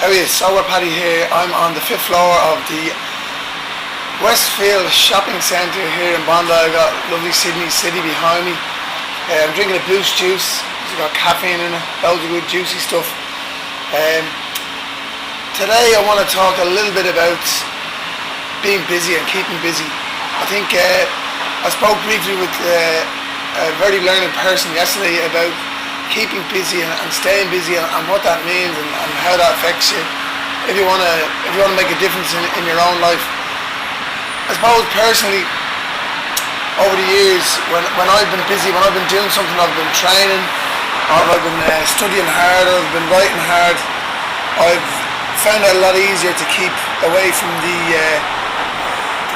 How are you? Sober Paddy here. I'm on the 5th floor of the Westfield Shopping Centre here in Bondi. I've got lovely Sydney City behind me. I'm drinking a Boost juice. It's got caffeine in it, loads of good juicy stuff. Today I want to talk a little bit about being busy and keeping busy. I think I spoke briefly with a very learned person yesterday about keeping busy and staying busy and what that means and how that affects you if you want to make a difference in your own life. I suppose personally, over the years, when I've been busy, when I've been doing something, I've been training, or I've been studying hard, or I've been writing hard, I've found it a lot easier to keep away from the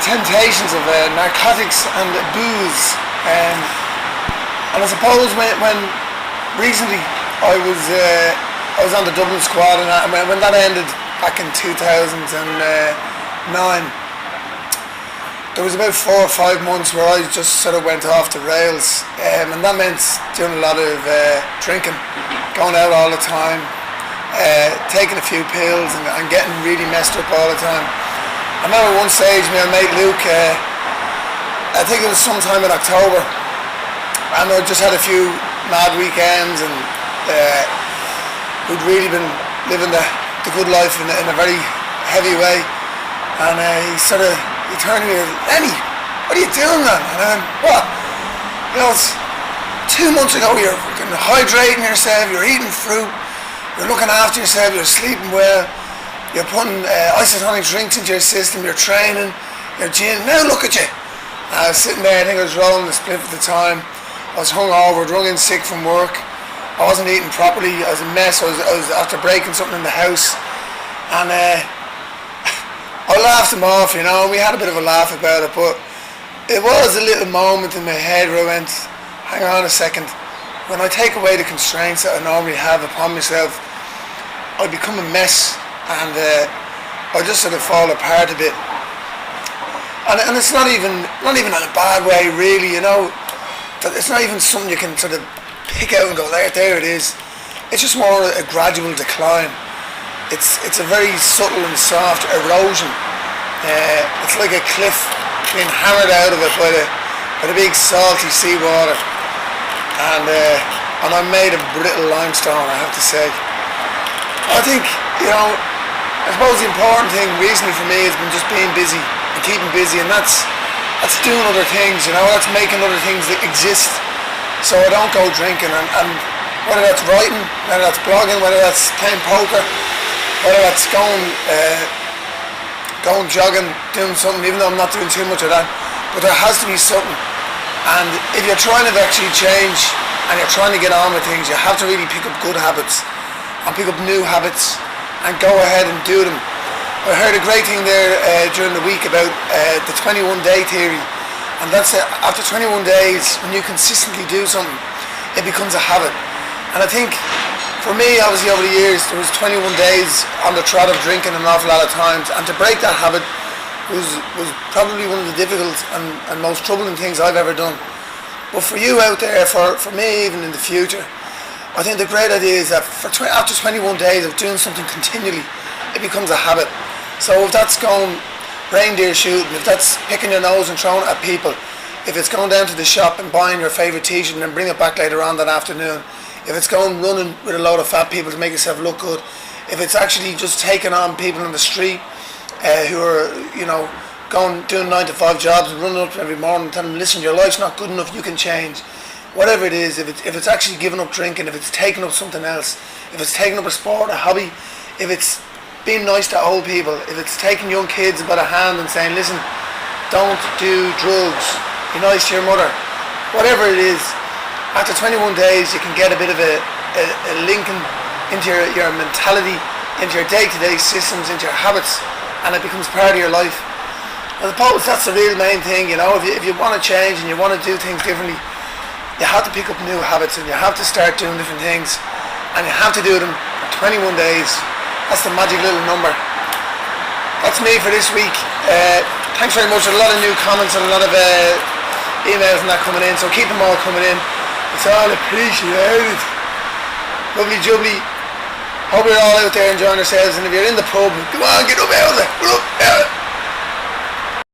temptations of narcotics and booze. And I suppose when recently I was on the Dublin squad, and when that ended back in 2009, there was about 4 or 5 months where I just sort of went off the rails, and that meant doing a lot of drinking, going out all the time, taking a few pills and getting really messed up all the time. I remember one stage my mate Luke, I think it was sometime in October, and I just had a few mad weekends, and we'd really been living the good life in a very heavy way, and he turned to me and said, "Lenny, what are you doing, man?" And I went, "What? You know, it's 2 months ago you're hydrating yourself, you're eating fruit, you're looking after yourself, you're sleeping well, you're putting isotonic drinks into your system, you're training, you're gym. Now look at you." I was sitting there, I think I was rolling the spliff at the time. I was hungover, drunk in sick from work. I wasn't eating properly. I was a mess. I was after breaking something in the house, and I laughed him off, you know. And we had a bit of a laugh about it, but it was a little moment in my head where I went, "Hang on a second. When I take away the constraints that I normally have upon myself, I become a mess, and I just sort of fall apart a bit." And it's not even in a bad way, really, you know. It's not even something you can sort of pick out and go, there it is. It's just more a gradual decline. It's a very subtle and soft erosion. It's like a cliff being hammered out of it by the big salty seawater. And I'm made of brittle limestone, I have to say. I think, you know, I suppose the important thing recently for me has been just being busy and keeping busy, and that's doing other things, you know, that's making other things that exist, so I don't go drinking, and whether that's writing, whether that's blogging, whether that's playing poker, whether that's going jogging, doing something, even though I'm not doing too much of that, but there has to be something. And if you're trying to actually change and you're trying to get on with things, you have to really pick up good habits and pick up new habits and go ahead and do them. I heard a great thing there during the week about the 21-day theory, and that's after 21 days, when you consistently do something, it becomes a habit. And I think for me, obviously over the years, there was 21 days on the trot of drinking an awful lot of times, and to break that habit was probably one of the difficult and most troubling things I've ever done. But for you out there, for me even in the future, I think the great idea is that after 21 days of doing something continually, it becomes a habit. So if that's going reindeer shooting, if that's picking your nose and throwing it at people, if it's going down to the shop and buying your favourite t-shirt and then bring it back later on that afternoon, if it's going running with a load of fat people to make yourself look good, if it's actually just taking on people on the street who are, you know, doing 9 to 5 jobs and running up to them every morning and telling them, "Listen, your life's not good enough, you can change." Whatever it is, if it's actually giving up drinking, if it's taking up something else, if it's taking up a sport, a hobby, if it's being nice to old people, if it's taking young kids by the hand and saying, "Listen, don't do drugs, be nice to your mother," whatever it is, after 21 days you can get a bit of a linking into your mentality, into your day-to-day systems, into your habits, and it becomes part of your life. I suppose that's the real main thing, you know. If you want to change and you want to do things differently, you have to pick up new habits and you have to start doing different things, and you have to do them for 21 days. That's the magic little number. That's me for this week. Thanks very much. There's a lot of new comments and a lot of emails and that coming in, so keep them all coming in. It's all appreciated. Lovely jubbly. Hope you're all out there enjoying yourselves, and if you're in the pub, come on, get up out of it. Get up out of it.